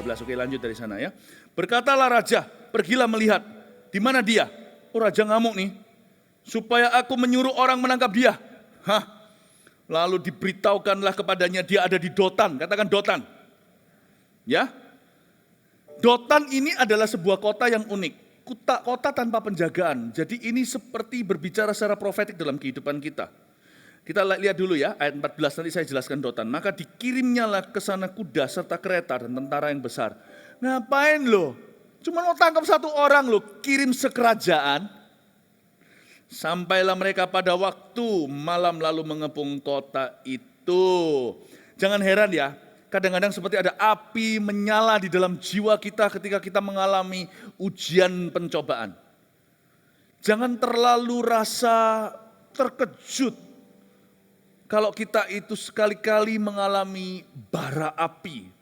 13. Oke, lanjut dari sana ya. Berkatalah raja, pergilah melihat. Di mana dia? Oh, raja ngamuk nih. Supaya aku menyuruh orang menangkap dia. Lalu diberitahukanlah kepadanya dia ada di Dotan. Katakan Dotan. Ya. Dotan ini adalah sebuah kota yang unik. Kota tanpa penjagaan. Jadi ini seperti berbicara secara profetik dalam kehidupan kita. Kita lihat dulu ya, ayat 14 nanti saya jelaskan Dotan. Maka dikirimnyalah ke sana kuda serta kereta dan tentara yang besar. Ngapain lo? Cuma mau tangkap satu orang lo, kirim sekerajaan. Sampailah mereka pada waktu malam lalu mengepung kota itu. Jangan heran ya, kadang-kadang seperti ada api menyala di dalam jiwa kita ketika kita mengalami ujian pencobaan. Jangan terlalu rasa terkejut kalau kita itu sekali-kali mengalami bara api.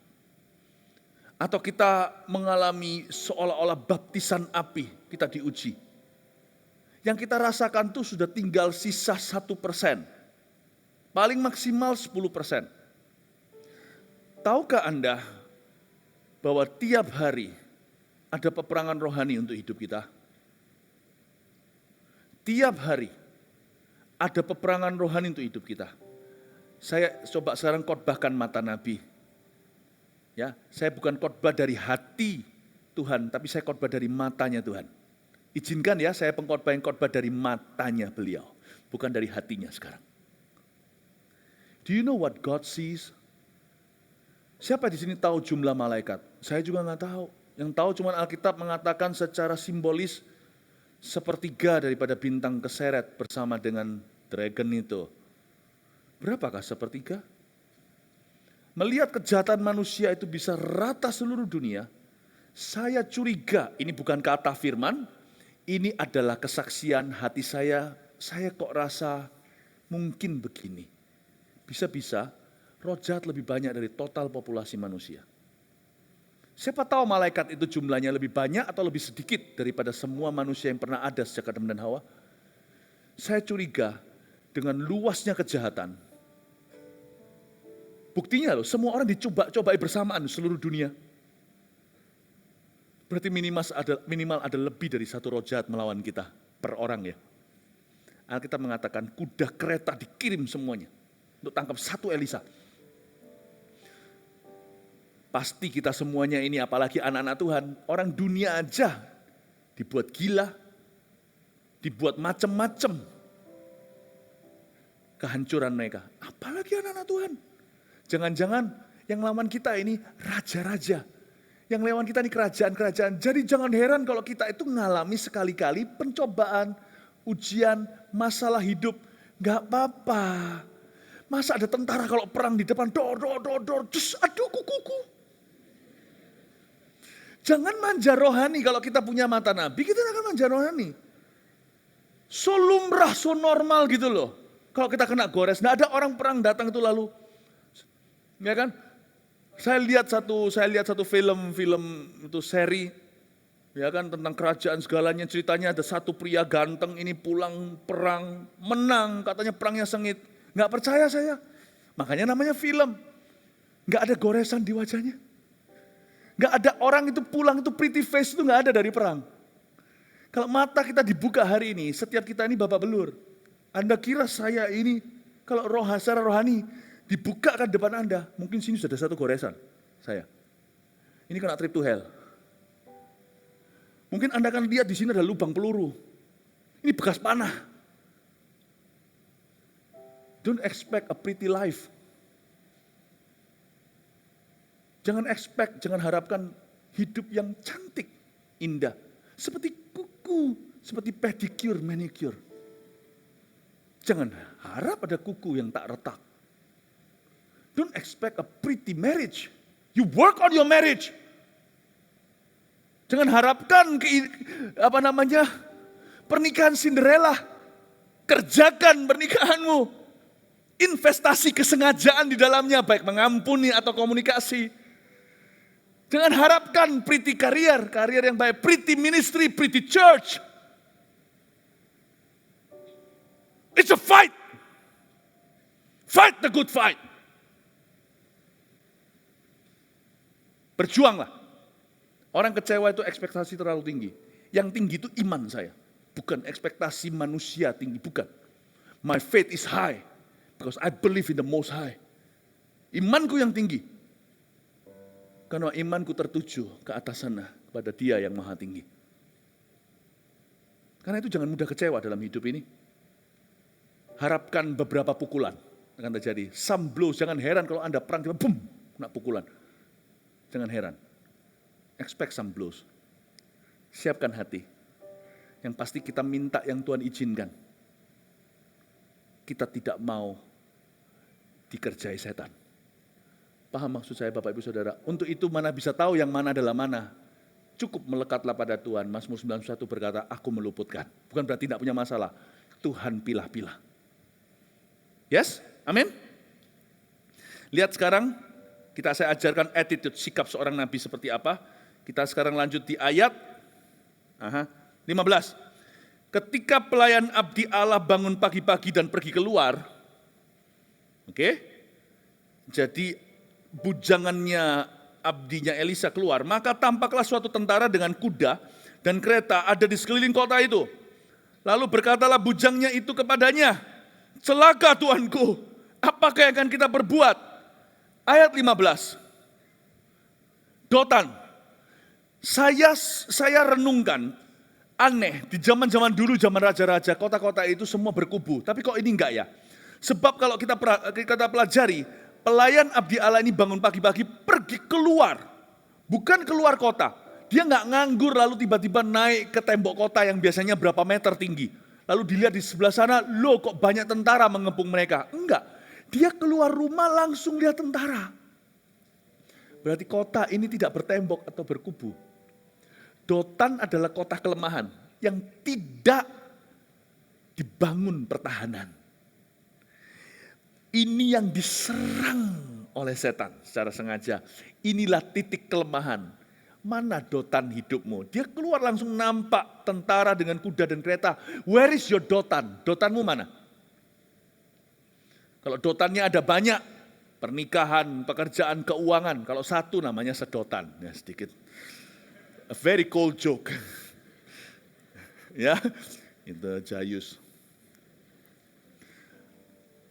Atau kita mengalami seolah-olah baptisan api, kita diuji. Yang kita rasakan itu sudah tinggal sisa 1%. Paling maksimal 10%. Tahukah Anda bahwa tiap hari ada peperangan rohani untuk hidup kita? Tiap hari ada peperangan rohani untuk hidup kita. Saya coba sekarang khotbahkan mata Nabi. Ya, saya bukan khotbah dari hati Tuhan, tapi saya khotbah dari matanya Tuhan. Izinkan ya, saya pengkhotbahin khotbah dari matanya beliau, bukan dari hatinya sekarang. Do you know what God sees? Siapa di sini tahu jumlah malaikat? Saya juga nggak tahu. Yang tahu cuma Alkitab mengatakan secara simbolis sepertiga daripada bintang keseret bersama dengan dragon itu. Berapakah sepertiga? Melihat kejahatan manusia itu bisa rata seluruh dunia, saya curiga, ini bukan kata firman, ini adalah kesaksian hati saya kok rasa mungkin begini. Bisa-bisa roh jahat lebih banyak dari total populasi manusia. Siapa tahu malaikat itu jumlahnya lebih banyak atau lebih sedikit daripada semua manusia yang pernah ada sejak Adam dan Hawa. Saya curiga dengan luasnya kejahatan. Buktinya loh, semua orang dicoba-cobai bersamaan di seluruh dunia. Berarti minimal ada lebih dari satu roh jahat melawan kita per orang ya. Alkitab mengatakan kuda kereta dikirim semuanya untuk tangkap satu Elisa. Pasti kita semuanya ini, apalagi anak-anak Tuhan, orang dunia aja dibuat gila, dibuat macam-macam kehancuran mereka. Apalagi anak-anak Tuhan. Jangan-jangan yang lawan kita ini raja-raja. Yang lawan kita ini kerajaan-kerajaan. Jadi jangan heran kalau kita itu mengalami sekali-kali pencobaan, ujian, masalah hidup. Gak apa-apa. Masa ada tentara kalau perang di depan, dor, just aduh kuku. Jangan manja rohani kalau kita punya mata Nabi, kita akan manja rohani. So lumrah, so normal gitu loh. Kalau kita kena gores, nggak ada orang perang datang itu lalu. Ya kan? Saya lihat satu film itu seri, ya kan, tentang kerajaan segalanya, ceritanya ada satu pria ganteng ini pulang perang, menang, katanya perangnya sengit. Nggak percaya saya. Makanya namanya film. Nggak ada goresan di wajahnya. Nggak ada orang itu pulang itu pretty face itu nggak ada dari perang. Kalau mata kita dibuka hari ini, setiap kita ini babak belur. Anda kira saya ini kalau secara rohani dibuka kan depan Anda, mungkin sini sudah ada satu goresan saya. Ini kena trip to hell. Mungkin Anda akan lihat di sini ada lubang peluru. Ini bekas panah. Don't expect a pretty life. Jangan harapkan hidup yang cantik, indah. Seperti kuku, seperti pedicure, manicure. Jangan harap ada kuku yang tak retak. Don't expect a pretty marriage. You work on your marriage. Jangan harapkan pernikahan Cinderella. Kerjakan pernikahanmu. Investasi kesengajaan di dalamnya, baik mengampuni atau komunikasi. Jangan harapkan pretty career yang baik, pretty ministry, pretty church. It's a fight. Fight the good fight. Berjuanglah. Orang kecewa itu ekspektasi terlalu tinggi. Yang tinggi itu iman saya. Bukan ekspektasi manusia tinggi, bukan. My faith is high because I believe in the Most High. Imanku yang tinggi. Karena imanku tertuju ke atas sana kepada Dia yang Maha Tinggi. Karena itu jangan mudah kecewa dalam hidup ini. Harapkan beberapa pukulan akan terjadi. Some blows, jangan heran kalau Anda perang, boom, kena pukulan. Jangan heran. Expect some blows. Siapkan hati. Yang pasti kita minta yang Tuhan izinkan. Kita tidak mau dikerjai setan. Paham maksud saya Bapak Ibu Saudara? Untuk itu mana bisa tahu yang mana adalah mana? Cukup melekatlah pada Tuhan. Mazmur 91 berkata, aku meluputkan. Bukan berarti tidak punya masalah. Tuhan pilah-pilah. Yes? Amin? Lihat sekarang, saya ajarkan attitude, sikap seorang nabi seperti apa. Kita sekarang lanjut di ayat 15. Ketika pelayan abdi Allah bangun pagi-pagi dan pergi keluar, jadi bujangannya abdinya Elisa keluar, maka tampaklah suatu tentara dengan kuda dan kereta ada di sekeliling kota itu. Lalu berkatalah bujangnya itu kepadanya, celaka tuanku, apakah yang akan kita perbuat? Ayat 15. Dotan. Saya renungkan, aneh, di zaman-zaman dulu, zaman raja-raja, kota-kota itu semua berkubu. Tapi kok ini enggak ya? Sebab kalau kita pelajari, pelayan abdi Allah ini bangun pagi-pagi pergi keluar. Bukan keluar kota. Dia enggak nganggur lalu tiba-tiba naik ke tembok kota yang biasanya berapa meter tinggi. Lalu dilihat di sebelah sana, loh kok banyak tentara mengepung mereka. Enggak, dia keluar rumah langsung lihat tentara. Berarti kota ini tidak bertembok atau berkubu. Dotan adalah kota kelemahan yang tidak dibangun pertahanan. Ini yang diserang oleh setan secara sengaja. Inilah titik kelemahan. Mana Dotan hidupmu? Dia keluar langsung nampak tentara dengan kuda dan kereta. Where is your Dotan? Dotanmu mana? Kalau Dotannya ada banyak, pernikahan, pekerjaan, keuangan. Kalau satu namanya sedotan. Ya sedikit. A very cold joke. Ya, itu Jayus.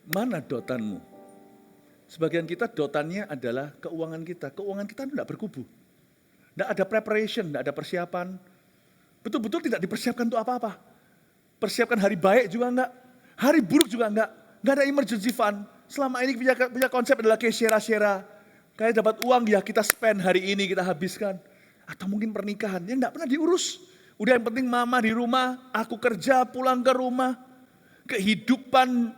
Mana Dotanmu? Sebagian kita Dotannya adalah keuangan kita. Keuangan kita tidak berkubu. Tidak ada preparation, tidak ada persiapan. Betul-betul tidak dipersiapkan untuk apa-apa. Persiapkan hari baik juga enggak. Hari buruk juga enggak. Enggak ada emergency fund. Selama ini punya konsep adalah kayak share-share. Kayak dapat uang ya kita spend hari ini, kita habiskan. Atau mungkin pernikahan yang enggak pernah diurus. Udah yang penting mama di rumah, aku kerja, pulang ke rumah. Kehidupan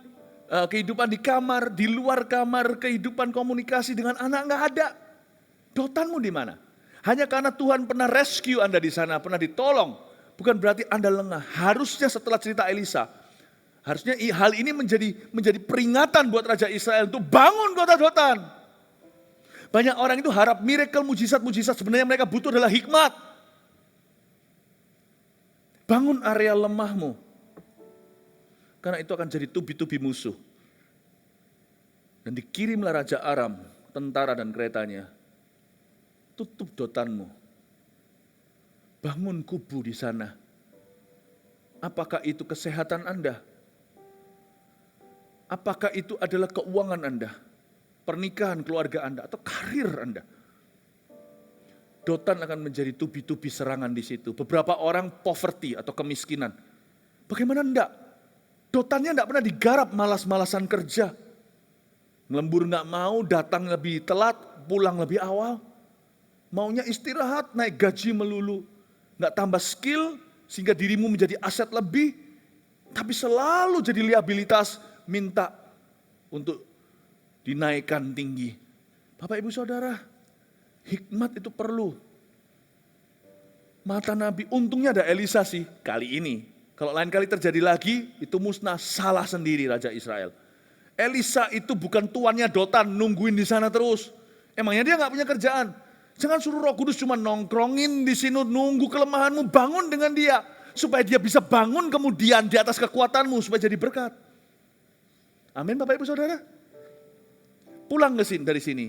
di kamar, di luar kamar, kehidupan komunikasi dengan anak enggak ada. Dotanmu di mana? Hanya karena Tuhan pernah rescue Anda di sana, pernah ditolong. Bukan berarti Anda lengah. Harusnya setelah cerita Elisa, harusnya hal ini menjadi peringatan buat Raja Israel untuk bangun kota Dotan. Banyak orang itu harap miracle, mujizat-mujizat, sebenarnya mereka butuh adalah hikmat. Bangun area lemahmu. Karena itu akan jadi tubi-tubi musuh. Dan dikirimlah Raja Aram, tentara dan keretanya. Tutup Dotanmu. Bangun kubu di sana. Apakah itu kesehatan Anda? Apakah itu adalah keuangan Anda? Pernikahan keluarga Anda atau karir Anda? Dotan akan menjadi tubi-tubi serangan di situ. Beberapa orang poverty atau kemiskinan. Bagaimana enggak? Dotannya enggak pernah digarap, malas-malasan kerja. Lembur enggak mau, datang lebih telat, pulang lebih awal. Maunya istirahat, naik gaji melulu. Enggak tambah skill, sehingga dirimu menjadi aset lebih. Tapi selalu jadi liabilitas, minta untuk dinaikkan tinggi. Bapak Ibu Saudara, hikmat itu perlu. Mata Nabi, untungnya ada Elisa sih kali ini. Kalau lain kali terjadi lagi, itu musnah, salah sendiri Raja Israel. Elisa itu bukan tuannya Dotan, nungguin di sana terus. Emangnya dia gak punya kerjaan? Jangan suruh Roh Kudus cuma nongkrongin di sini, nunggu kelemahanmu, bangun dengan dia. Supaya dia bisa bangun kemudian di atas kekuatanmu, supaya jadi berkat. Amin Bapak Ibu Saudara. Pulang ke sini dari sini.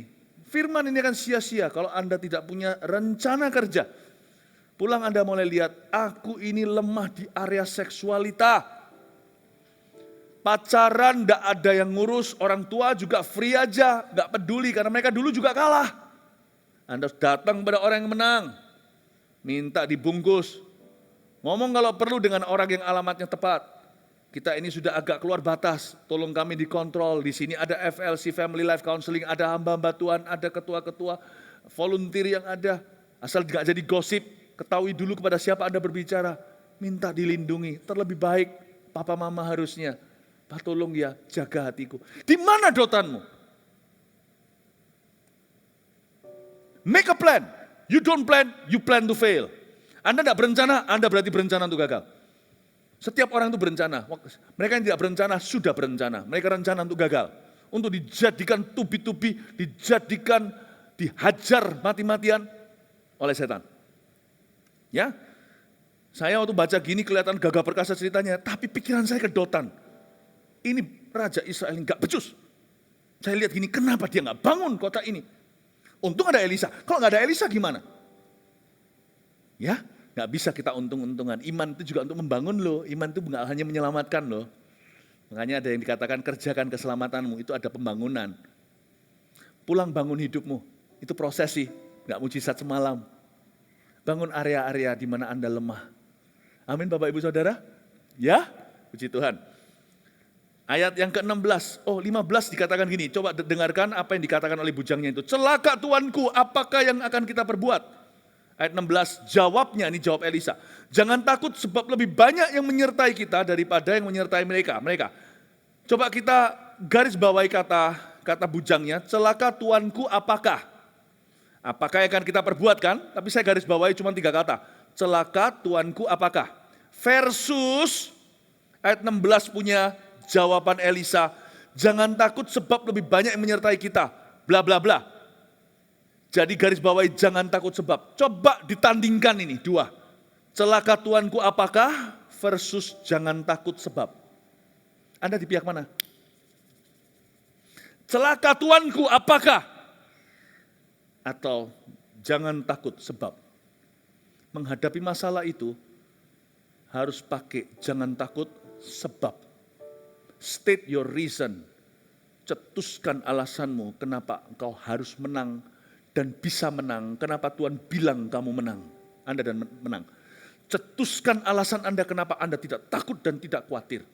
Firman ini akan sia-sia kalau Anda tidak punya rencana kerja. Pulang Anda mulai lihat, aku ini lemah di area seksualita. Pacaran tidak ada yang ngurus, orang tua juga free aja, gak peduli karena mereka dulu juga kalah. Anda datang pada orang yang menang, minta dibungkus. Ngomong kalau perlu dengan orang yang alamatnya tepat. Kita ini sudah agak keluar batas, tolong kami dikontrol. Di sini ada FLC, Family Life Counseling, ada hamba-hamba Tuhan, ada ketua-ketua, volunteer yang ada. Asal tidak jadi gosip, ketahui dulu kepada siapa Anda berbicara. Minta dilindungi, terlebih baik papa mama harusnya. Pak tolong ya, jaga hatiku. Di mana dotanmu? Make a plan. You don't plan, you plan to fail. Anda tidak berencana, Anda berarti berencana untuk gagal. Setiap orang itu berencana. Mereka yang tidak berencana sudah berencana. Mereka rencana untuk gagal. Untuk dijadikan tubi-tubi, dijadikan dihajar mati-matian oleh setan. Ya, saya waktu baca gini kelihatan gagah perkasa ceritanya, tapi pikiran saya ke Dotan. Ini Raja Israel nggak becus. Saya lihat gini, kenapa dia nggak bangun kota ini? Untung ada Elisa. Kalau nggak ada Elisa gimana? Ya, nggak bisa kita untung-untungan. Iman itu juga untuk membangun loh. Iman itu nggak hanya menyelamatkan loh. Makanya ada yang dikatakan kerjakan keselamatanmu, itu ada pembangunan. Pulang bangun hidupmu, itu proses sih, nggak mujizat semalam. Bangun area-area di mana Anda lemah. Amin Bapak Ibu Saudara? Ya, puji Tuhan. Ayat yang ke-16, 15 dikatakan gini, coba dengarkan apa yang dikatakan oleh bujangnya itu. Celaka tuanku, apakah yang akan kita perbuat? Ayat 16, jawabnya, ini jawab Elisa. Jangan takut sebab lebih banyak yang menyertai kita daripada yang menyertai mereka. Coba kita garis bawahi kata bujangnya, celaka tuanku apakah? Apakah yang akan kita perbuat kan? Tapi saya garis bawahi cuma 3 kata. Celaka tuanku apakah? Versus ayat 16 punya jawaban Elisa. Jangan takut sebab lebih banyak yang menyertai kita. Bla bla bla. Jadi garis bawahi jangan takut sebab. Coba ditandingkan ini 2. Celaka tuanku apakah versus jangan takut sebab. Anda di pihak mana? Celaka tuanku apakah? Atau jangan takut sebab. Menghadapi masalah itu harus pakai jangan takut sebab. State your reason. Cetuskan alasanmu kenapa engkau harus menang dan bisa menang. Kenapa Tuhan bilang kamu menang? Anda dan menang. Cetuskan alasan Anda kenapa Anda tidak takut dan tidak khawatir.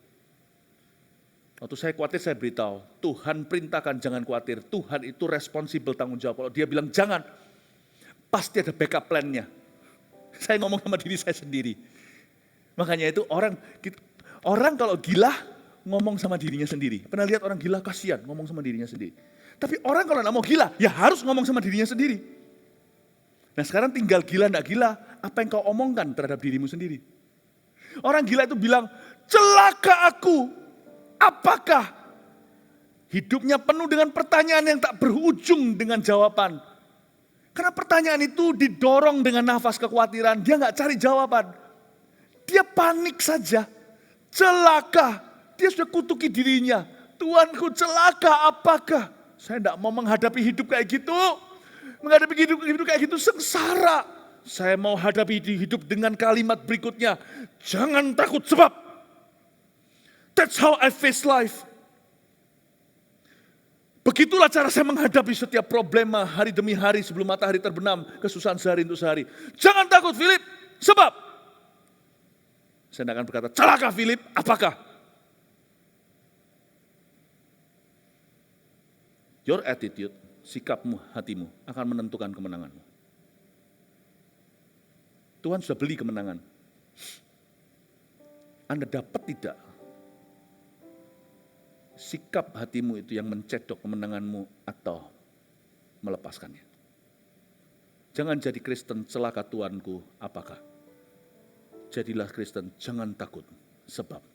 Waktu saya khawatir saya beritahu, Tuhan perintahkan jangan khawatir. Tuhan itu responsibel tanggung jawab. Kalau dia bilang jangan, pasti ada backup plan-nya. Saya ngomong sama diri saya sendiri. Makanya itu orang kalau gila ngomong sama dirinya sendiri. Pernah lihat orang gila kasihan ngomong sama dirinya sendiri. Tapi orang kalau tidak mau gila, ya harus ngomong sama dirinya sendiri. Nah sekarang tinggal gila tidak gila, apa yang kau omongkan terhadap dirimu sendiri. Orang gila itu bilang, celaka aku, apakah? Hidupnya penuh dengan pertanyaan yang tak berujung dengan jawaban. Karena pertanyaan itu didorong dengan nafas kekhawatiran, dia nggak cari jawaban. Dia panik saja, celaka, dia sudah kutuki dirinya. Tuanku celaka apakah? Saya tidak mau menghadapi hidup kayak gitu. Menghadapi hidup kayak gitu sengsara. Saya mau hadapi hidup dengan kalimat berikutnya. Jangan takut sebab. That's how I face life. Begitulah cara saya menghadapi setiap problema hari demi hari sebelum matahari terbenam. Kesusahan sehari untuk sehari. Jangan takut Philip, sebab. Saya tidak akan berkata, celaka Philip, apakah? Your attitude, sikapmu, hatimu akan menentukan kemenanganmu. Tuhan sudah beli kemenangan. Anda dapat tidak? Sikap hatimu itu yang mencedok kemenanganmu atau melepaskannya. Jangan jadi Kristen celaka Tuanku, apakah? Jadilah Kristen, jangan takut, sebab.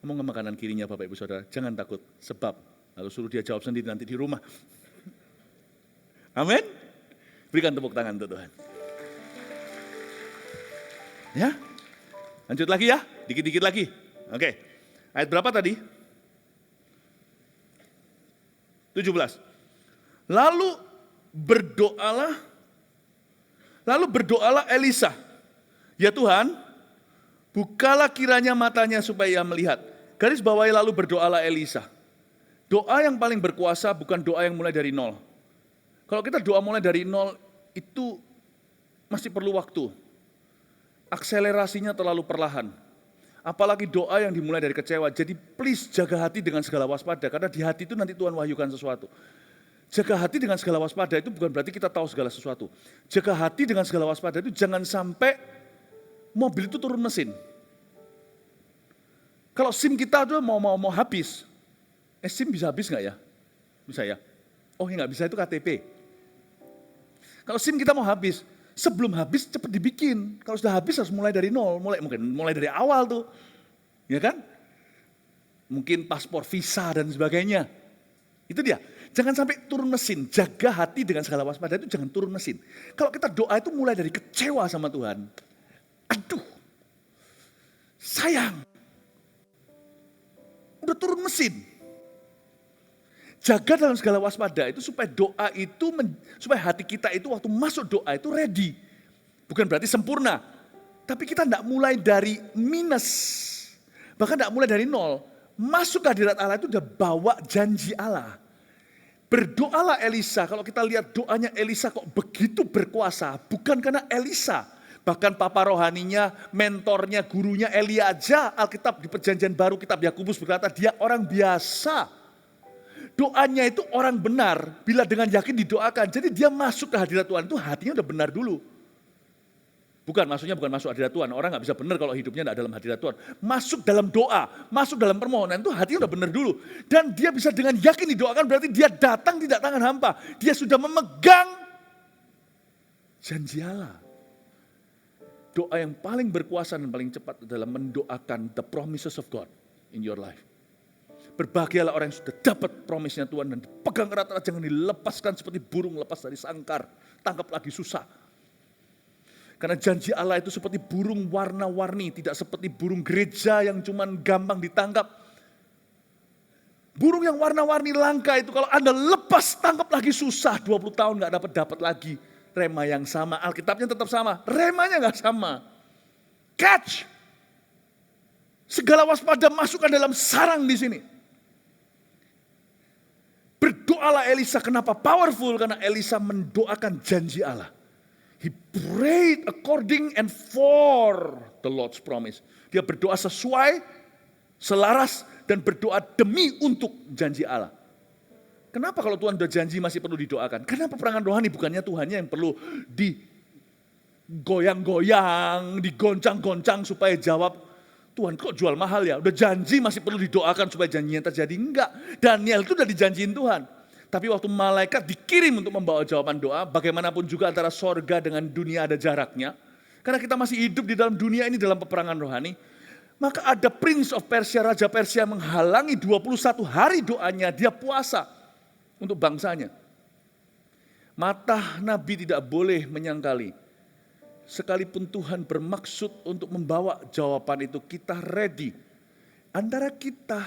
Ngomong sama kanan kirinya Bapak Ibu Saudara, jangan takut, sebab. Lalu suruh dia jawab sendiri nanti di rumah. Amin. Berikan tepuk tangan untuk Tuhan. Ya, lanjut lagi ya, dikit-dikit lagi. Oke, ayat berapa tadi? 17. Lalu berdoalah Elisa. Ya Tuhan, bukalah kiranya matanya supaya ia melihat. Garis bawahi lalu berdoalah Elisa. Doa yang paling berkuasa bukan doa yang mulai dari nol. Kalau kita doa mulai dari nol itu masih perlu waktu. Akselerasinya terlalu perlahan. Apalagi doa yang dimulai dari kecewa. Jadi please jaga hati dengan segala waspada. Karena di hati itu nanti Tuhan wahyukan sesuatu. Jaga hati dengan segala waspada itu bukan berarti kita tahu segala sesuatu. Jaga hati dengan segala waspada itu jangan sampai mobil itu turun mesin. Kalau SIM kita tuh mau habis. SIM bisa habis nggak ya? Bisa ya? Oh nggak bisa itu KTP. Kalau SIM kita mau habis, sebelum habis cepat dibikin. Kalau sudah habis harus mulai dari nol, mulai dari awal tuh. Ya kan? Mungkin paspor, visa dan sebagainya. Itu dia. Jangan sampai turun mesin. Jaga hati dengan segala waspada itu jangan turun mesin. Kalau kita doa itu mulai dari kecewa sama Tuhan. Aduh. Sayang. Udah turun mesin. Jaga dalam segala waspada itu supaya doa itu, supaya hati kita itu waktu masuk doa itu ready. Bukan berarti sempurna. Tapi kita tidak mulai dari minus. Bahkan tidak mulai dari nol. Masuk ke hadirat Allah itu udah bawa janji Allah. Berdoalah Elisa, kalau kita lihat doanya Elisa kok begitu berkuasa. Bukan karena Elisa. Bahkan papa rohaninya, mentornya, gurunya Elia aja. Alkitab di perjanjian baru kitab Yakobus berkata dia orang biasa. Doanya itu orang benar, bila dengan yakin didoakan. Jadi dia masuk ke hadirat Tuhan itu hatinya udah benar dulu. Maksudnya bukan masuk hadirat Tuhan. Orang gak bisa benar kalau hidupnya gak dalam hadirat Tuhan. Masuk dalam doa, masuk dalam permohonan itu hatinya udah benar dulu. Dan dia bisa dengan yakin didoakan berarti dia datang tidak tangan hampa. Dia sudah memegang janji Allah. Doa yang paling berkuasa dan paling cepat adalah mendoakan the promises of God in your life. Berbahagialah orang yang sudah dapat promisnya Tuhan dan dipegang erat-erat, jangan dilepaskan seperti burung lepas dari sangkar. Tangkap lagi susah. Karena janji Allah itu seperti burung warna-warni, tidak seperti burung gereja yang cuman gampang ditangkap. Burung yang warna-warni langka itu kalau Anda lepas tangkap lagi susah, 20 tahun gak dapat lagi. Rema yang sama, Alkitabnya tetap sama, remanya gak sama. Catch! Segala waspada masukkan dalam sarang di sini. Berdoalah Elisa, kenapa powerful? Karena Elisa mendoakan janji Allah. He prayed according and for the Lord's promise. Dia berdoa sesuai, selaras, dan berdoa demi untuk janji Allah. Kenapa kalau Tuhan sudah janji masih perlu didoakan? Karena peperangan rohani bukannya Tuhannya yang perlu digoyang-goyang, digoncang-goncang supaya jawab. Tuhan kok jual mahal ya? Udah janji masih perlu didoakan supaya janjinya terjadi. Enggak, Daniel itu udah dijanjiin Tuhan. Tapi waktu malaikat dikirim untuk membawa jawaban doa, bagaimanapun juga antara sorga dengan dunia ada jaraknya. Karena kita masih hidup di dalam dunia ini dalam peperangan rohani. Maka ada Prince of Persia, Raja Persia menghalangi 21 hari doanya, dia puasa untuk bangsanya. Mata Nabi tidak boleh menyangkali. Sekalipun Tuhan bermaksud untuk membawa jawaban itu, kita ready. Antara kita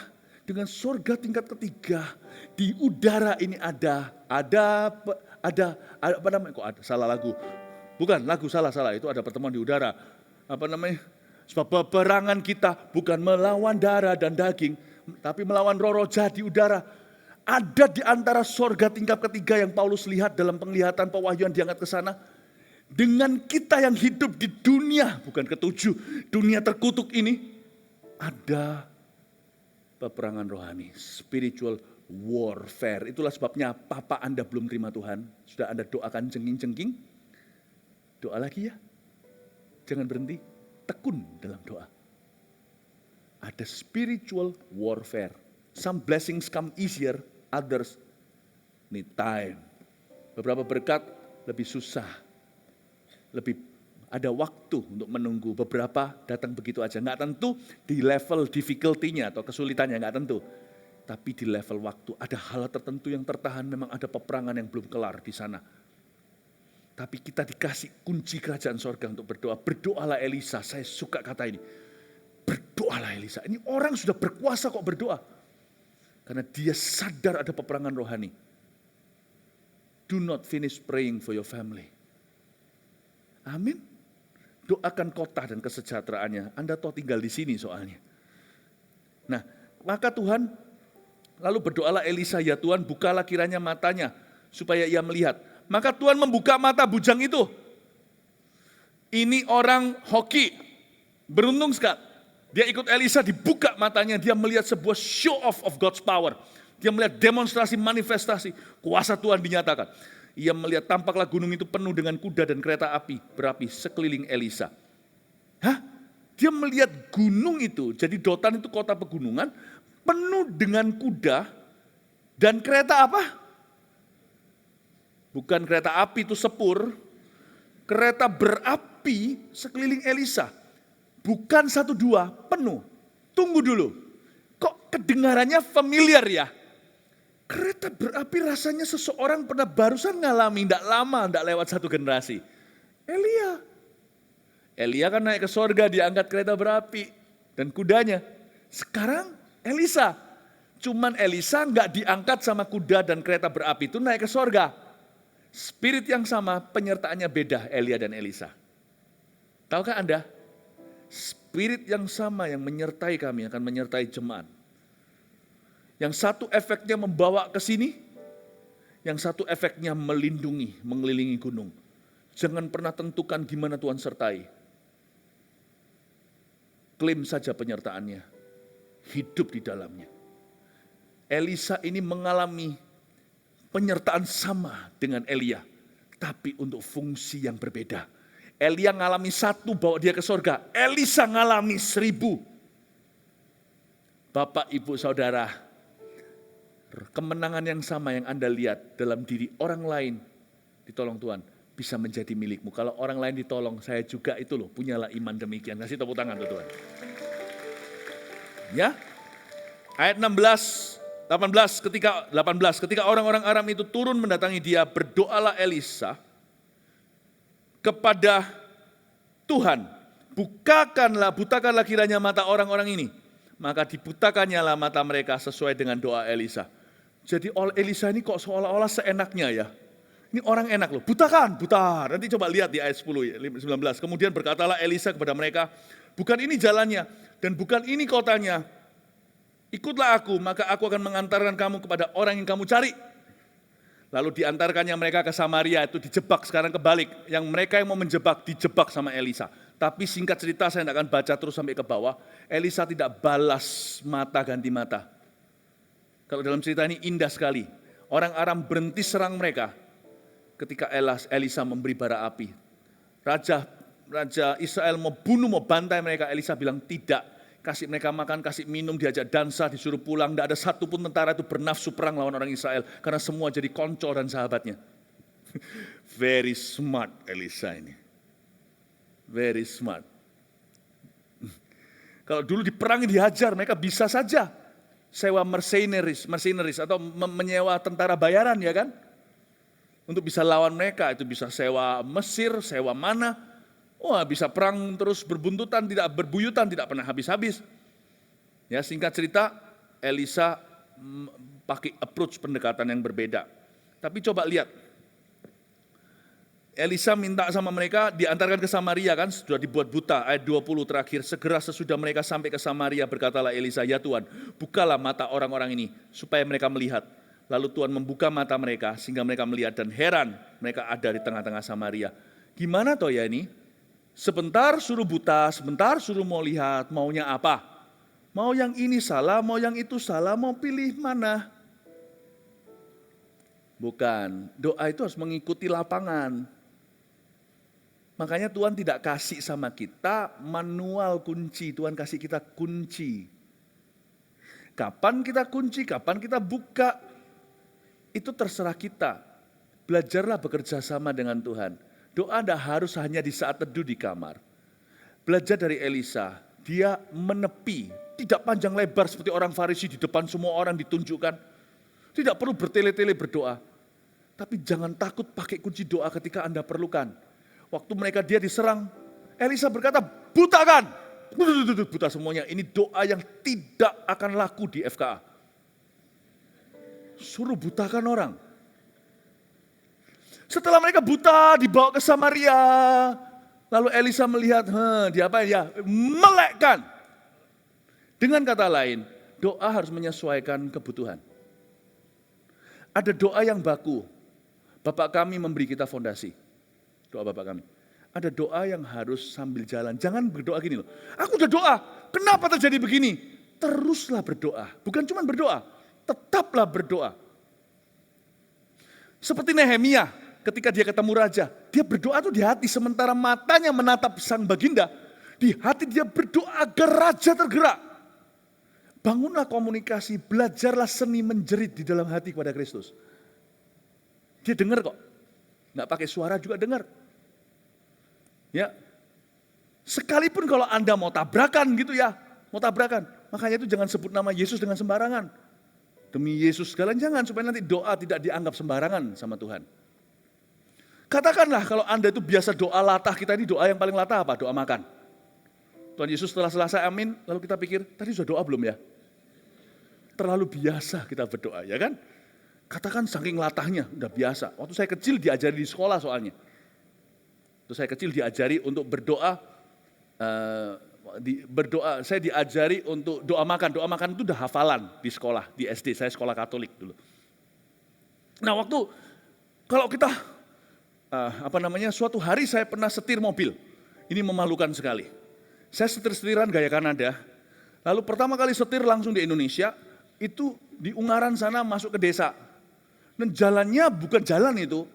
dengan surga tingkat ketiga di udara ini ada apa namanya? Kok ada salah lagu? Bukan lagu salah itu ada pertemuan di udara. Apa namanya? Sebab peperangan kita bukan melawan darah dan daging, tapi melawan roh-roh jahat di udara. Ada di antara surga tingkat ketiga yang Paulus lihat dalam penglihatan pewahyuan diangkat ke sana. Dengan kita yang hidup di dunia, bukan ketujuh, dunia terkutuk ini, ada peperangan rohani, spiritual warfare. Itulah sebabnya papa Anda belum terima Tuhan, sudah Anda doakan jengking-jengking, doa lagi ya. Jangan berhenti, tekun dalam doa. Ada spiritual warfare. Some blessings come easier, others need time. Beberapa berkat lebih susah, lebih ada waktu untuk menunggu. Beberapa datang begitu aja, nggak tentu di level difficulty-nya atau kesulitannya, nggak tentu. Tapi di level waktu ada hal tertentu yang tertahan, memang ada peperangan yang belum kelar di sana. Tapi kita dikasih kunci kerajaan sorga untuk berdoa. Berdoalah Elisa, saya suka kata ini. Berdoalah Elisa, ini orang sudah berkuasa kok berdoa. Karena dia sadar ada peperangan rohani. do not finish praying for your family. Amin. Doakan kota dan kesejahteraannya. Anda toh tinggal di sini soalnya. Nah, maka Tuhan lalu berdoalah Elisa, ya Tuhan bukalah kiranya matanya supaya ia melihat. Maka Tuhan membuka mata bujang itu. Ini orang hoki, beruntung sekali. Dia ikut Elisa, dibuka matanya, dia melihat sebuah show off of God's power. Dia melihat demonstrasi, manifestasi, kuasa Tuhan dinyatakan. Ia melihat tampaklah gunung itu penuh dengan kuda dan kereta api berapi sekeliling Elisa. Dia melihat gunung itu, jadi Dotan itu kota pegunungan, penuh dengan kuda dan kereta apa? Bukan kereta api itu sepur, kereta berapi sekeliling Elisa. Bukan 1, 2, penuh. Tunggu dulu, kok kedengarannya familiar ya? Kereta berapi rasanya seseorang pernah barusan ngalami, tidak lama, tidak lewat 1 generasi. Elia kan naik ke sorga, diangkat kereta berapi dan kudanya. Sekarang Elisa, cuman Elisa nggak diangkat sama kuda dan kereta berapi itu naik ke sorga. Spirit yang sama, penyertaannya beda Elia dan Elisa. Tahukah Anda? Spirit yang sama yang menyertai kami akan menyertai jemaat. Yang satu efeknya membawa ke sini, yang satu efeknya melindungi, mengelilingi gunung. Jangan pernah tentukan gimana Tuhan sertai. Klaim saja penyertaannya, hidup di dalamnya. Elisa ini mengalami penyertaan sama dengan Elia, tapi untuk fungsi yang berbeda. Elia ngalami 1 bawa dia ke sorga, Elisa ngalami 1000. Bapak, Ibu, Saudara, kemenangan yang sama yang Anda lihat dalam diri orang lain ditolong Tuhan bisa menjadi milikmu. Kalau orang lain ditolong, saya juga itu loh, punyalah iman demikian. Kasih tepuk tangan tuh Tuhan. Ya, ayat 18, ketika orang-orang Aram itu turun mendatangi dia, berdoalah Elisa kepada Tuhan, butakanlah kiranya mata orang-orang ini. Maka dibutakannya lah mata mereka sesuai dengan doa Elisa. Jadi Elisa ini kok seolah-olah seenaknya ya. Ini orang enak loh, butakan, butar. Nanti coba lihat di ayat 10, 19. Kemudian berkatalah Elisa kepada mereka, bukan ini jalannya dan bukan ini kotanya. Ikutlah aku, maka aku akan mengantarkan kamu kepada orang yang kamu cari. Lalu diantarkannya mereka ke Samaria, itu dijebak, sekarang kebalik. Yang mereka yang mau menjebak, dijebak sama Elisa. Tapi singkat cerita, saya tidak akan baca terus sampai ke bawah. Elisa tidak balas mata ganti mata. Kalau dalam cerita ini indah sekali. Orang Aram berhenti serang mereka ketika Elisa memberi bara api. Raja Israel mau bunuh, mau bantai mereka. Elisa bilang tidak. Kasih mereka makan, kasih minum, diajak dansa, disuruh pulang. Tidak ada satupun tentara itu bernafsu perang lawan orang Israel. Karena semua jadi konco dan sahabatnya. Very smart Elisa ini. Very smart. Kalau dulu diperangi dihajar, mereka bisa saja sewa mercenaries atau menyewa tentara bayaran ya kan. Untuk bisa lawan mereka, itu bisa sewa Mesir, sewa mana. Wah, bisa perang terus berbuntutan, tidak berbuyutan, tidak pernah habis-habis. Ya, singkat cerita, Elisa pakai approach pendekatan yang berbeda. Tapi coba lihat, Elisa minta sama mereka diantarkan ke Samaria kan, sudah dibuat buta, ayat 20 terakhir. Segera sesudah mereka sampai ke Samaria, berkatalah Elisa, ya Tuhan, bukalah mata orang-orang ini, supaya mereka melihat. Lalu Tuhan membuka mata mereka, sehingga mereka melihat dan heran, mereka ada di tengah-tengah Samaria. Gimana toh ya ini? Sebentar suruh buta, sebentar suruh mau lihat, maunya apa? Mau yang ini salah, mau yang itu salah, mau pilih mana? Bukan, doa itu harus mengikuti lapangan. Makanya Tuhan tidak kasih sama kita manual kunci, Tuhan kasih kita kunci. Kapan kita kunci, kapan kita buka, itu terserah kita. Belajarlah bekerja sama dengan Tuhan. Doa tidak harus hanya di saat teduh di kamar. Belajar dari Elisa, dia menepi, tidak panjang lebar seperti orang Farisi di depan semua orang ditunjukkan. Tidak perlu bertele-tele berdoa. Tapi jangan takut pakai kunci doa ketika Anda perlukan. Waktu dia diserang, Elisa berkata, butakan. Buta semuanya. Ini doa yang tidak akan laku di FKA. Suruh butakan orang. Setelah mereka buta, dibawa ke Samaria. Lalu Elisa melihat, dia apa ya? Melekkan. Dengan kata lain, doa harus menyesuaikan kebutuhan. Ada doa yang baku. Bapak kami memberi kita fondasi. Doa Bapak kami. Ada doa yang harus sambil jalan. Jangan berdoa gini loh. Aku udah doa, kenapa terjadi begini? Teruslah berdoa. Bukan cuma berdoa, tetaplah berdoa. Seperti Nehemia, ketika dia ketemu raja, dia berdoa tuh di hati, sementara matanya menatap sang baginda, di hati dia berdoa agar raja tergerak. Bangunlah komunikasi, belajarlah seni menjerit di dalam hati kepada Kristus. Dia dengar kok, nggak pakai suara juga dengar. Ya, sekalipun kalau Anda mau tabrakan gitu ya, mau tabrakan, makanya itu jangan sebut nama Yesus dengan sembarangan. Demi Yesus sekalian jangan, supaya nanti doa tidak dianggap sembarangan sama Tuhan. Katakanlah kalau Anda itu biasa doa latah, kita ini doa yang paling latah apa? Doa makan. Tuhan Yesus setelah selesai amin, lalu kita pikir, tadi sudah doa belum ya? Terlalu biasa kita berdoa, ya kan? Katakan saking latahnya, udah biasa. Waktu saya kecil diajari di sekolah soalnya. Waktu saya kecil diajari untuk berdoa, saya diajari untuk doa makan. Doa makan itu udah hafalan di sekolah, di SD, saya sekolah Katolik dulu. Nah kalau kita, suatu hari saya pernah setir mobil. Ini memalukan sekali. Saya setir-setiran gaya Kanada, lalu pertama kali setir langsung di Indonesia, itu di Ungaran sana masuk ke desa. Dan jalannya bukan jalan itu,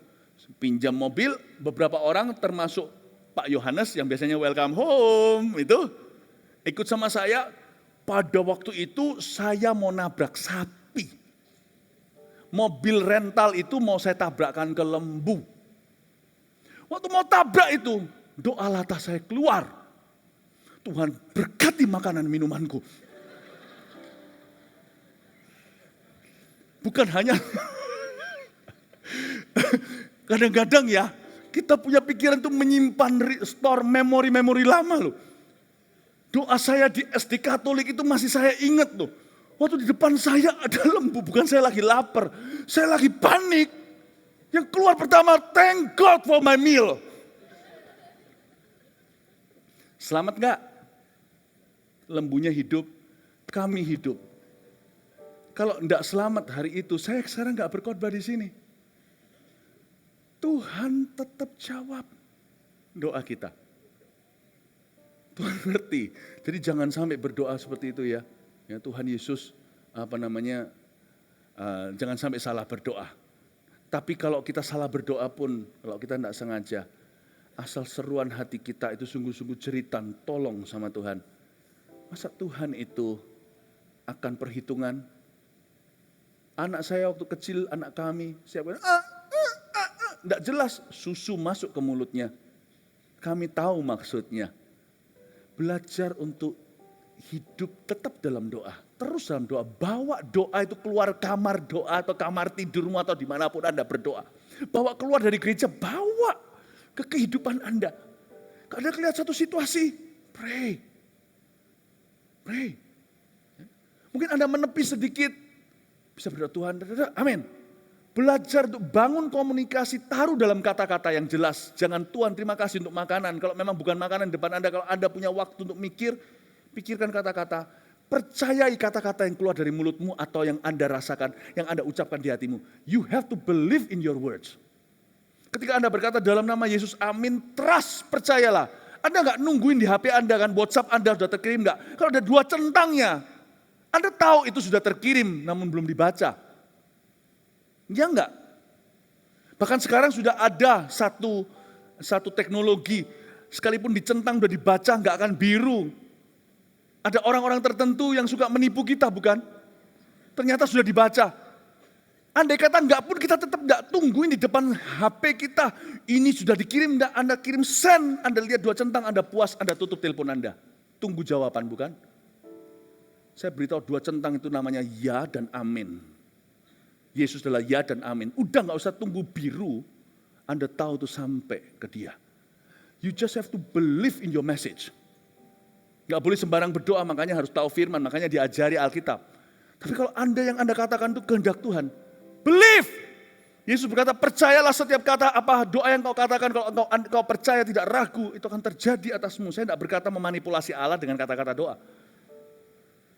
pinjam mobil beberapa orang termasuk Pak Yohanes yang biasanya welcome home itu ikut sama saya. Pada waktu itu saya mau nabrak sapi. Mobil rental itu mau saya tabrakkan ke lembu. Waktu mau tabrak itu doa latah saya keluar. Tuhan berkati makanan minumanku. Bukan hanya kadang-kadang ya, kita punya pikiran itu menyimpan store memori-memori lama loh. Doa saya di SD Katolik itu masih saya ingat loh. Waktu di depan saya ada lembu, bukan saya lagi lapar, saya lagi panik. Yang keluar pertama, thank God for my meal. Selamat gak? Lembunya hidup, kami hidup. Kalau enggak selamat hari itu, saya sekarang gak berkhotbah di sini. Tuhan tetap jawab doa kita. Tuhan ngerti. Jadi jangan sampai berdoa seperti itu ya. Ya Tuhan Yesus jangan sampai salah berdoa. Tapi kalau kita salah berdoa pun, kalau kita tidak sengaja, asal seruan hati kita itu sungguh-sungguh jeritan, tolong sama Tuhan. Masa Tuhan itu akan perhitungan? Anak saya waktu kecil, anak kami, siapa? Tidak jelas, susu masuk ke mulutnya. Kami tahu maksudnya. Belajar untuk hidup tetap dalam doa. Terus dalam doa. Bawa doa itu keluar kamar doa atau kamar tidurmu atau dimanapun Anda berdoa. Bawa keluar dari gereja, bawa ke kehidupan Anda. Kalau Anda lihat satu situasi, pray. Pray. Mungkin Anda menepi sedikit, bisa berdoa Tuhan, amin. Belajar untuk bangun komunikasi, taruh dalam kata-kata yang jelas. Jangan Tuhan terima kasih untuk makanan. Kalau memang bukan makanan di depan Anda, kalau Anda punya waktu untuk mikir, pikirkan kata-kata. Percayai kata-kata yang keluar dari mulutmu atau yang Anda rasakan, yang Anda ucapkan di hatimu. You have to believe in your words. Ketika Anda berkata dalam nama Yesus amin, trust, percayalah. Anda nggak nungguin di HP Anda kan, WhatsApp Anda sudah terkirim nggak? Kalau ada 2 centangnya, Anda tahu itu sudah terkirim namun belum dibaca. Ya enggak. Bahkan sekarang sudah ada satu teknologi, sekalipun dicentang sudah dibaca enggak akan biru. Ada orang-orang tertentu yang suka menipu kita bukan? Ternyata sudah dibaca. Andai kata enggak pun kita tetap enggak tungguin di depan HP kita. Ini sudah dikirim enggak? Anda kirim send, Anda lihat 2 centang, Anda puas, Anda tutup telepon Anda. Tunggu jawaban bukan? Saya beritahu 2 centang itu namanya ya dan amin. Yesus adalah ya dan amin. Udah gak usah tunggu biru, Anda tahu itu sampai ke dia. You just have to believe in your message. Gak boleh sembarang berdoa, makanya harus tahu firman, makanya diajari Alkitab. Tapi kalau yang Anda katakan itu kehendak Tuhan, believe. Yesus berkata, percayalah setiap kata apa doa yang kau katakan, kalau engkau percaya tidak ragu, itu akan terjadi atasmu. Saya tidak berkata memanipulasi Allah dengan kata-kata doa.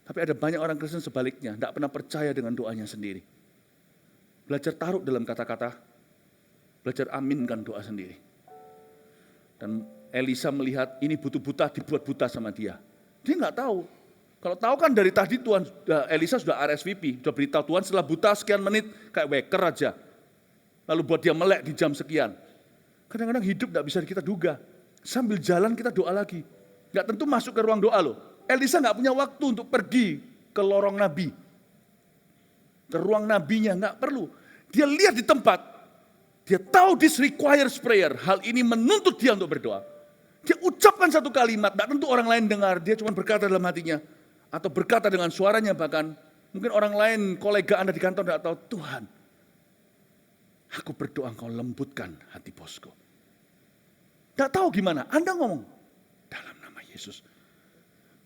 Tapi ada banyak orang Kristen sebaliknya, tidak pernah percaya dengan doanya sendiri. Belajar taruh dalam kata-kata, belajar aminkan doa sendiri. Dan Elisa melihat ini buta dibuat buta sama dia. Dia nggak tahu. Kalau tahu kan dari tadi Elisa sudah RSVP, sudah beritahu Tuhan setelah buta sekian menit kayak waker aja. Lalu buat dia melek di jam sekian. Kadang-kadang hidup tidak bisa kita duga. Sambil jalan kita doa lagi. Nggak tentu masuk ke ruang doa loh. Elisa nggak punya waktu untuk pergi ke lorong nabi. Ke ruang nabinya nggak perlu. Dia lihat di tempat. Dia tahu this requires prayer. Hal ini menuntut dia untuk berdoa. Dia ucapkan satu kalimat. Nggak tentu orang lain dengar. Dia cuma berkata dalam hatinya. Atau berkata dengan suaranya bahkan. Mungkin orang lain, kolega Anda di kantor nggak tahu. Tuhan, aku berdoa engkau lembutkan hati bosku. Tidak tahu gimana, Anda ngomong dalam nama Yesus.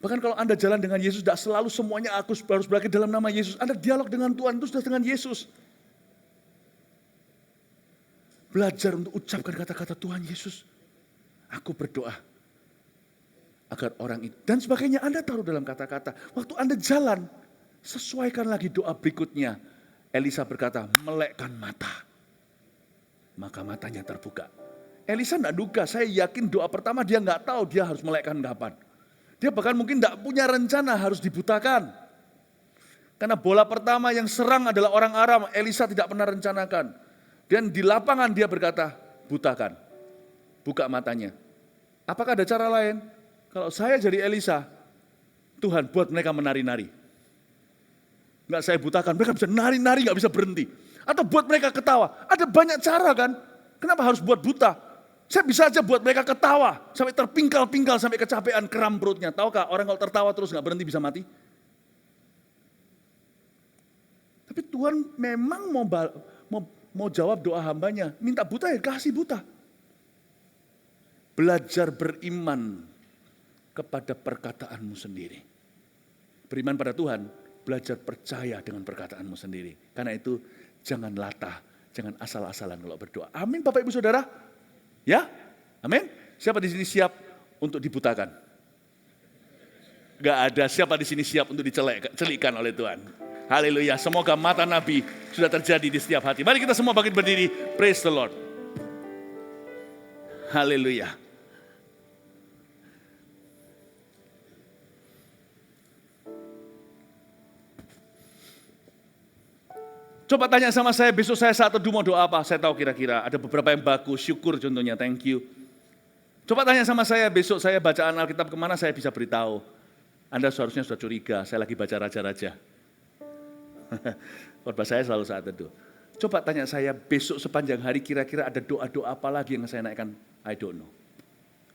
Bahkan kalau Anda jalan dengan Yesus, tidak selalu semuanya aku harus berakhir dalam nama Yesus. Anda dialog dengan Tuhan itu sudah dengan Yesus. Belajar untuk ucapkan kata-kata Tuhan Yesus. Aku berdoa agar orang itu dan sebagainya Anda taruh dalam kata-kata. Waktu Anda jalan, sesuaikan lagi doa berikutnya. Elisa berkata, melekkan mata. Maka matanya terbuka. Elisa tidak duga, saya yakin doa pertama dia nggak tahu dia harus melekkan kapan. Dia bahkan mungkin tidak punya rencana harus dibutakan. Karena bola pertama yang serang adalah orang Aram, Elisa tidak pernah rencanakan. Dan di lapangan dia berkata, butakan, buka matanya. Apakah ada cara lain? Kalau saya jadi Elisa, Tuhan buat mereka menari-nari. Nggak saya butakan, mereka bisa nari-nari nggak bisa berhenti. Atau buat mereka ketawa. Ada banyak cara kan. Kenapa harus buat buta? Saya bisa aja buat mereka ketawa. Sampai terpingkal-pingkal, sampai kecapean, kram perutnya. Tahukah orang kalau tertawa terus gak berhenti bisa mati? Tapi Tuhan memang mau jawab doa hambanya. Minta buta ya kasih buta. Belajar beriman kepada perkataanmu sendiri. Beriman pada Tuhan, belajar percaya dengan perkataanmu sendiri. Karena itu jangan latah, jangan asal-asalan kalau berdoa. Amin Bapak Ibu Saudara. Ya, amin. Siapa di sini siap untuk dibutakan? Gak ada. Siapa di sini siap untuk dicelikkan oleh Tuhan? Haleluya. Semoga mata Nabi sudah terjadi di setiap hati. Mari kita semua bangkit berdiri. Praise the Lord. Haleluya. Coba tanya sama saya, besok saya saat teduh mau doa apa? Saya tahu kira-kira, ada beberapa yang bagus, syukur contohnya, thank you. Coba tanya sama saya, besok saya bacaan Alkitab kemana saya bisa beritahu. Anda seharusnya sudah curiga, saya lagi baca Raja-Raja. Khotbah saya selalu saat teduh. Coba tanya saya, besok sepanjang hari kira-kira ada doa-doa apa lagi yang saya naikkan? I don't know.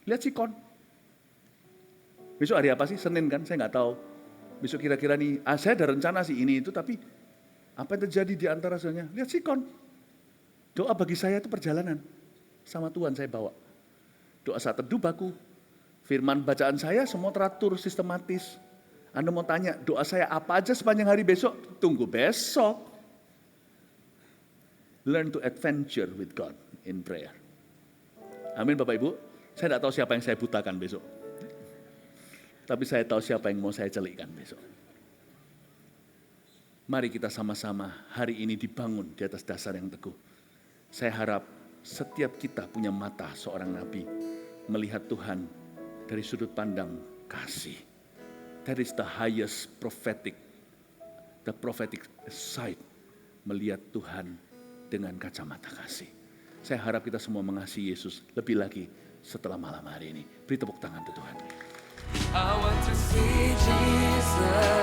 Lihat sikon. Besok hari apa sih? Senin kan? Saya nggak tahu. Besok kira-kira nih, saya ada rencana sih ini itu, tapi apa yang terjadi di antara soalnya? Lihat sikon. Doa bagi saya itu perjalanan. Sama Tuhan saya bawa. Doa saat teduh baku. Firman bacaan saya semua teratur, sistematis. Anda mau tanya, doa saya apa aja sepanjang hari besok? Tunggu besok. Learn to adventure with God in prayer. Amin Bapak Ibu. Saya tidak tahu siapa yang saya butakan besok. Tapi saya tahu siapa yang mau saya celikkan besok. Mari kita sama-sama hari ini dibangun di atas dasar yang teguh. Saya harap setiap kita punya mata seorang nabi. Melihat Tuhan dari sudut pandang kasih. That is the highest prophetic sight. Melihat Tuhan dengan kacamata kasih. Saya harap kita semua mengasihi Yesus lebih lagi setelah malam hari ini. Beri tepuk tangan untuk Tuhan. I want to see Jesus.